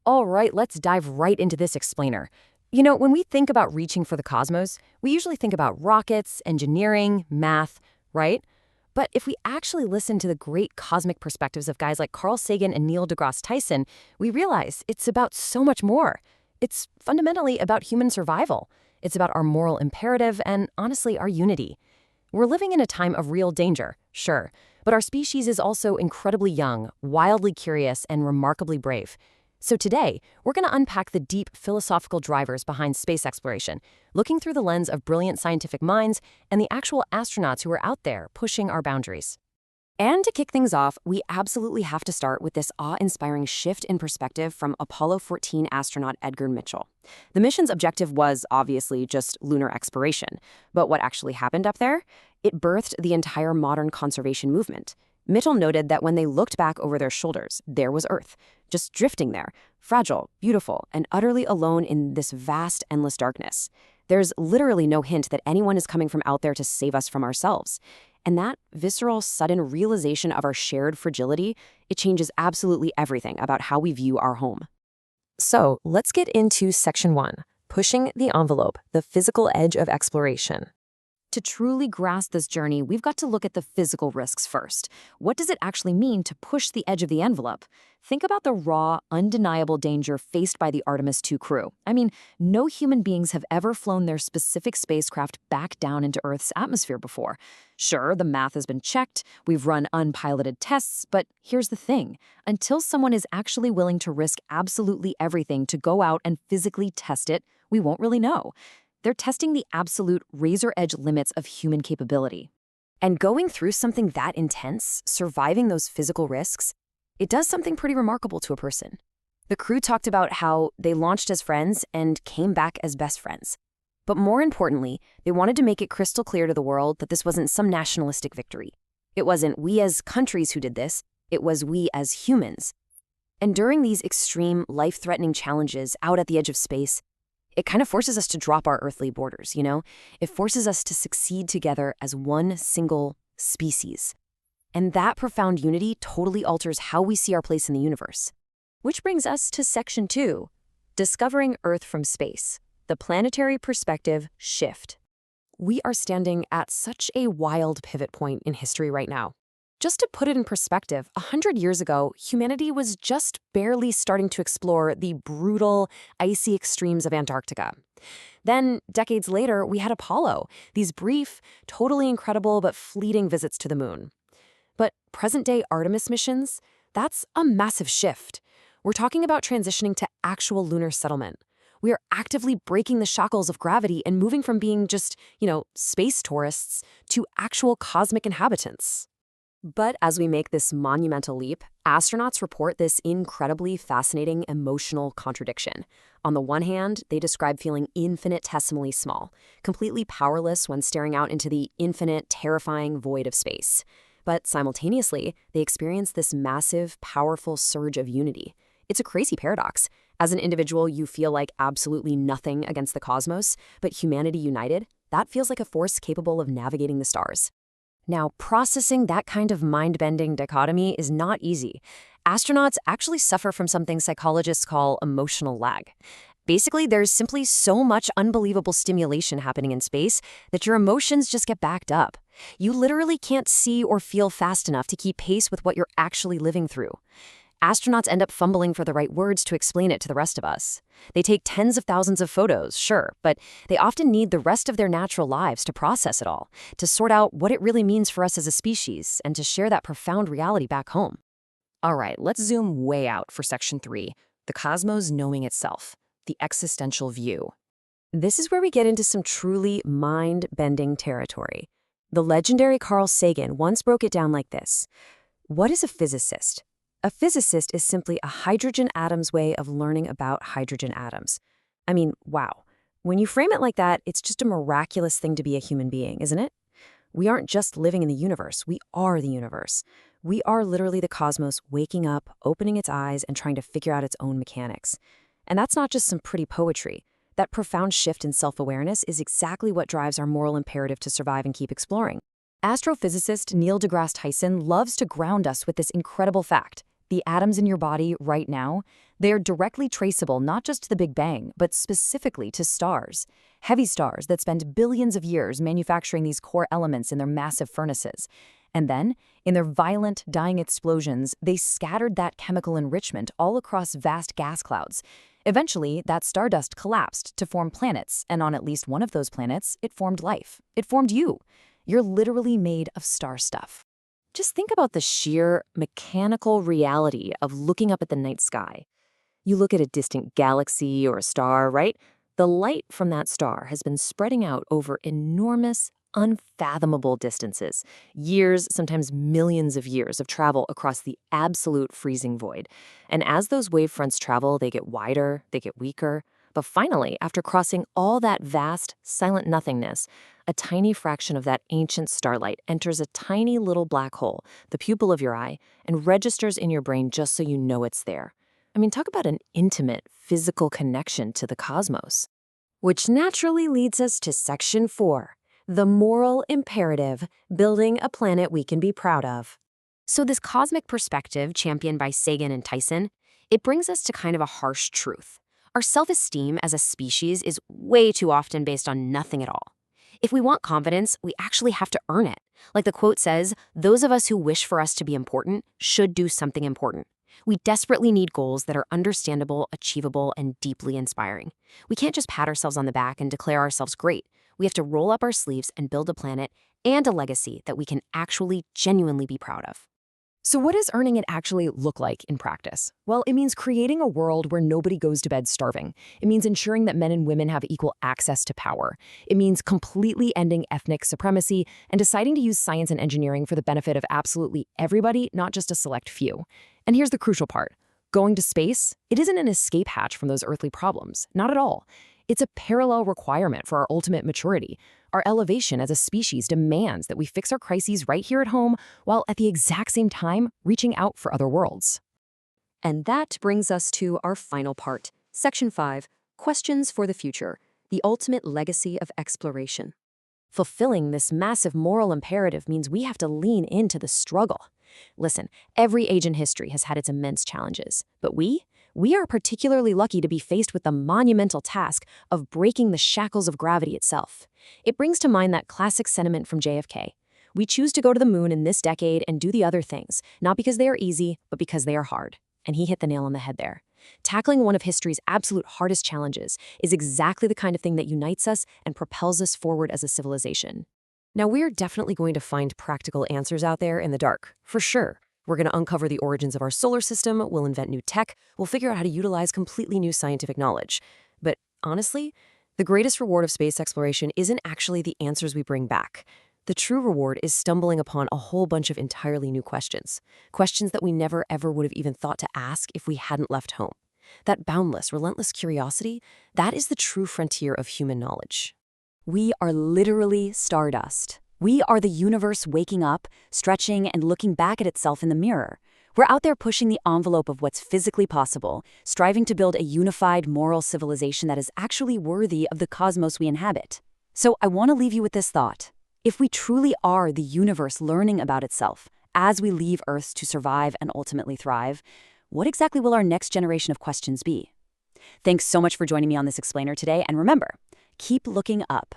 All right, let's dive right into this explainer. When we think about reaching for the cosmos, we usually think about rockets, engineering, math, right? But if we actually listen to the great cosmic perspectives of guys like Carl Sagan and Neil deGrasse Tyson, we realize it's about so much more. It's fundamentally about human survival. It's about our moral imperative and, honestly, our unity. We're living in a time of real danger, sure, but our species is also incredibly young, wildly curious, and remarkably brave. So today, we're going to unpack the deep philosophical drivers behind space exploration, looking through the lens of brilliant scientific minds and the actual astronauts who are out there pushing our boundaries. And to kick things off, we absolutely have to start with this awe-inspiring shift in perspective from Apollo 14 astronaut Edgar Mitchell. The mission's objective was obviously just lunar exploration, but what actually happened up there? It birthed the entire modern conservation movement. Mitchell noted that when they looked back over their shoulders, there was Earth, just drifting there, fragile, beautiful, and utterly alone in this vast, endless darkness. There's literally no hint that anyone is coming from out there to save us from ourselves. And that visceral, sudden realization of our shared fragility, it changes absolutely everything about how we view our home. So let's get into Section 1, Pushing the Envelope, the Physical Edge of Exploration. To truly grasp this journey, we've got to look at the physical risks first. What does it actually mean to push the edge of the envelope? Think about the raw, undeniable danger faced by the Artemis II crew. I mean, no human beings have ever flown their specific spacecraft back down into Earth's atmosphere before. Sure, the math has been checked, we've run unpiloted tests, but here's the thing. Until someone is actually willing to risk absolutely everything to go out and physically test it, we won't really know. They're testing the absolute razor-edge limits of human capability. And going through something that intense, surviving those physical risks, it does something pretty remarkable to a person. The crew talked about how they launched as friends and came back as best friends. But more importantly, they wanted to make it crystal clear to the world that this wasn't some nationalistic victory. It wasn't we as countries who did this, it was we as humans. And during these extreme, life-threatening challenges out at the edge of space, it kind of forces us to drop our earthly borders, It forces us to succeed together as one single species. And that profound unity totally alters how we see our place in the universe. Which brings us to Section 2, Discovering Earth from Space, the Planetary Perspective Shift. We are standing at such a wild pivot point in history right now. Just to put it in perspective, 100 years ago, humanity was just barely starting to explore the brutal, icy extremes of Antarctica. Then, decades later, we had Apollo, these brief, totally incredible but fleeting visits to the moon. But present-day Artemis missions, that's a massive shift. We're talking about transitioning to actual lunar settlement. We are actively breaking the shackles of gravity and moving from being just, space tourists to actual cosmic inhabitants. But as we make this monumental leap, astronauts report this incredibly fascinating emotional contradiction. On the one hand, they describe feeling infinitesimally small, completely powerless when staring out into the infinite, terrifying void of space. But simultaneously, they experience this massive, powerful surge of unity. It's a crazy paradox. As an individual, you feel like absolutely nothing against the cosmos, but humanity united, that feels like a force capable of navigating the stars. Now, processing that kind of mind-bending dichotomy is not easy. Astronauts actually suffer from something psychologists call emotional lag. Basically, there's simply so much unbelievable stimulation happening in space that your emotions just get backed up. You literally can't see or feel fast enough to keep pace with what you're actually living through. Astronauts end up fumbling for the right words to explain it to the rest of us. They take tens of thousands of photos, sure, but they often need the rest of their natural lives to process it all, to sort out what it really means for us as a species, and to share that profound reality back home. All right, let's zoom way out for Section 3, the cosmos knowing itself, the existential view. This is where we get into some truly mind-bending territory. The legendary Carl Sagan once broke it down like this. What is a physicist? A physicist is simply a hydrogen atom's way of learning about hydrogen atoms. I mean, wow. When you frame it like that, it's just a miraculous thing to be a human being, isn't it? We aren't just living in the universe, we are the universe. We are literally the cosmos waking up, opening its eyes, and trying to figure out its own mechanics. And that's not just some pretty poetry. That profound shift in self-awareness is exactly what drives our moral imperative to survive and keep exploring. Astrophysicist Neil deGrasse Tyson loves to ground us with this incredible fact. The atoms in your body right now, they are directly traceable not just to the Big Bang, but specifically to stars. Heavy stars that spend billions of years manufacturing these core elements in their massive furnaces. And then, in their violent, dying explosions, they scattered that chemical enrichment all across vast gas clouds. Eventually, that stardust collapsed to form planets, and on at least one of those planets, it formed life. It formed you. You're literally made of star stuff. Just think about the sheer mechanical reality of looking up at the night sky. You look at a distant galaxy or a star, right? The light from that star has been spreading out over enormous, unfathomable distances, years, sometimes millions of years of travel across the absolute freezing void. And as those wavefronts travel, they get wider, they get weaker. But finally, after crossing all that vast, silent nothingness, a tiny fraction of that ancient starlight enters a tiny little black hole, the pupil of your eye, and registers in your brain just so you know it's there. I mean, talk about an intimate, physical connection to the cosmos. Which naturally leads us to Section 4, the moral imperative, building a planet we can be proud of. So this cosmic perspective, championed by Sagan and Tyson, it brings us to kind of a harsh truth. Our self-esteem as a species is way too often based on nothing at all. If we want confidence, we actually have to earn it. Like the quote says, those of us who wish for us to be important should do something important. We desperately need goals that are understandable, achievable, and deeply inspiring. We can't just pat ourselves on the back and declare ourselves great. We have to roll up our sleeves and build a planet and a legacy that we can actually genuinely be proud of. So what does earning it actually look like in practice? Well, it means creating a world where nobody goes to bed starving. It means ensuring that men and women have equal access to power. It means completely ending ethnic supremacy and deciding to use science and engineering for the benefit of absolutely everybody, not just a select few. And here's the crucial part. Going to space, it isn't an escape hatch from those earthly problems. Not at all. It's a parallel requirement for our ultimate maturity. Our elevation as a species demands that we fix our crises right here at home, while at the exact same time reaching out for other worlds. And that brings us to our final part, Section 5, Questions for the Future, the ultimate legacy of exploration. Fulfilling this massive moral imperative means we have to lean into the struggle. Listen, every age in history has had its immense challenges, but we are particularly lucky to be faced with the monumental task of breaking the shackles of gravity itself. It brings to mind that classic sentiment from JFK. We choose to go to the moon in this decade and do the other things, not because they are easy, but because they are hard. And he hit the nail on the head there. Tackling one of history's absolute hardest challenges is exactly the kind of thing that unites us and propels us forward as a civilization. Now, we're definitely going to find practical answers out there in the dark, for sure. We're going to uncover the origins of our solar system, we'll invent new tech, we'll figure out how to utilize completely new scientific knowledge. But honestly, the greatest reward of space exploration isn't actually the answers we bring back. The true reward is stumbling upon a whole bunch of entirely new questions. Questions that we never ever would have even thought to ask if we hadn't left home. That boundless, relentless curiosity, that is the true frontier of human knowledge. We are literally stardust. We are the universe waking up, stretching, and looking back at itself in the mirror. We're out there pushing the envelope of what's physically possible, striving to build a unified moral civilization that is actually worthy of the cosmos we inhabit. So I want to leave you with this thought. If we truly are the universe learning about itself as we leave Earth to survive and ultimately thrive, what exactly will our next generation of questions be? Thanks so much for joining me on this explainer today, and remember, keep looking up.